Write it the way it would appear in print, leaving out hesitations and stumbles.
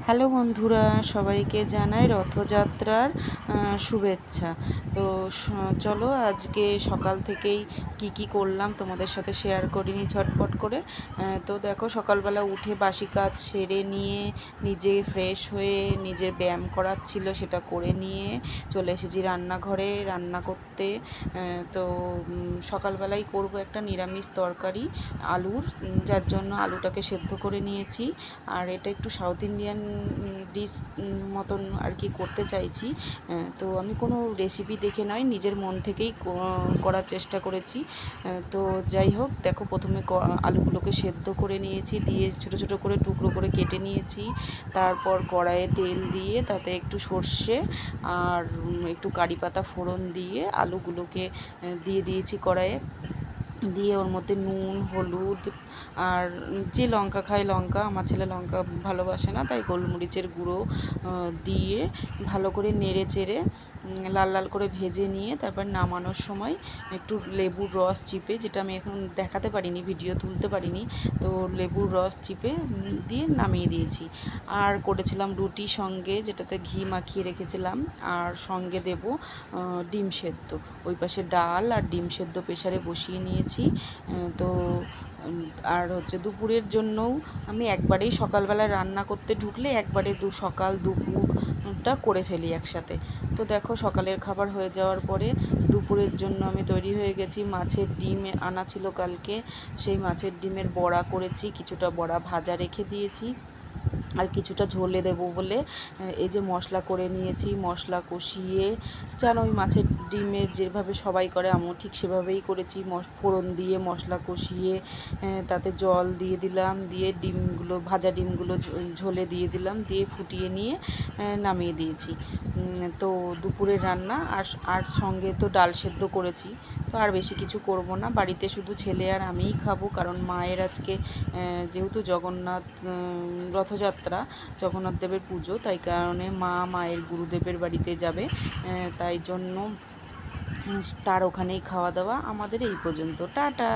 Hello বন্ধুরা, সবাইকে জানাই রথযাত্রার শুভেচ্ছা। তো চলো আজকে সকাল থেকেই কি করলাম তোমাদের সাথে শেয়ার করিনি ঝটপট করে। তো দেখো, সকালবেলা উঠে বাসি কাজ সেরে নিয়ে নিজে ফ্রেশ হয়ে নিজের ব্যায়াম করার ছিল সেটা করে নিয়ে চলে এসেছি রান্নাঘরে রান্না করতে। তো সকালবেলাই করব একটা নিরামিষ তরকারি আলুর, যার জন্য আলুটাকে সেদ্ধ করে নিয়েছি। আর এটা একটু সাউথ ইন্ডিয়ান ডিশ মতন আর কি করতে চাইছি। তো আমি কোনো রেসিপি দেখে নয়, নিজের মন থেকেই করার চেষ্টা করেছি। তো যাই হোক, দেখো প্রথমে আলুগুলোকে সেদ্ধ করে নিয়েছি, দিয়ে ছোটো ছোটো করে টুকরো করে কেটে নিয়েছি। তারপর কড়াইয়ে তেল দিয়ে তাতে একটু সর্ষে আর একটু কারি পাতা ফোড়ন দিয়ে আলুগুলোকে দিয়ে দিয়েছি কড়াইয়ে। দিয়ে ওর মধ্যে নুন, হলুদ আর যে লঙ্কা খায় লঙ্কা, আমার ছেলে লঙ্কা ভালোবাসে না, তাই গোলমরিচের গুঁড়ো দিয়ে ভালো করে নেড়ে চেড়ে লাল লাল করে ভেজে নিয়ে তারপর নামানোর সময় একটু লেবুর রস চিপে, যেটা আমি এখন দেখাতে পারিনি, ভিডিও তুলতে পারিনি, তো লেবুর রস চিপে দিয়ে নামিয়ে দিয়েছি। আর করেছিলাম রুটি সঙ্গে, যেটাতে ঘি মাখিয়ে রেখেছিলাম, আর সঙ্গে দেব ডিম সেদ্ধ। ওই পাশে ডাল আর ডিম সেদ্ধ প্রেসারে বসিয়ে নিয়েছি। তো আর হচ্ছে দুপুরের জন্যও আমি একবারেই সকালবেলা রান্না করতে ঢুকলে একবারে সকাল দুপুরটা করে ফেলি একসাথে। তো দেখো, সকালের খাবার হয়ে যাওয়ার পরে দুপুরের জন্য আমি তৈরি হয়ে গেছি। মাছের ডিম আনা ছিল কালকে, সেই মাছের ডিমের বড়া করেছি, কিছুটা বড়া ভাজা রেখে দিয়েছি, আর কিছুটা ঝোলে দেব বলে এই যে মশলা করে নিয়েছি। মশলা কষিয়ে, যেন ওই মাছের ডিমের যেভাবে সবাই করে আমিও ঠিক সেভাবেই করেছি। ফোড়ন দিয়ে মশলা কষিয়ে তাতে জল দিয়ে দিলাম, দিয়ে ডিমগুলো, ভাজা ডিমগুলো ঝোলে দিয়ে দিলাম, দিয়ে ফুটিয়ে নিয়ে নামিয়ে দিয়েছি। তো দুপুরের রান্না আর সঙ্গে তো ডাল সেদ্ধ করেছি। তো আর বেশি কিছু করব না, বাড়িতে শুধু ছেলে আর আমিই খাবো, কারণ মায়ের আজকে যেহেতু রথযাত্রা, জগন্নাথ দেবের পুজো, তাই কারণে মায়ের গুরুদেবের বাড়িতে যাবে, তাই জন্য তার ওখানেই খাওয়া দাওয়া। আমাদের এই পর্যন্ত, টাটা।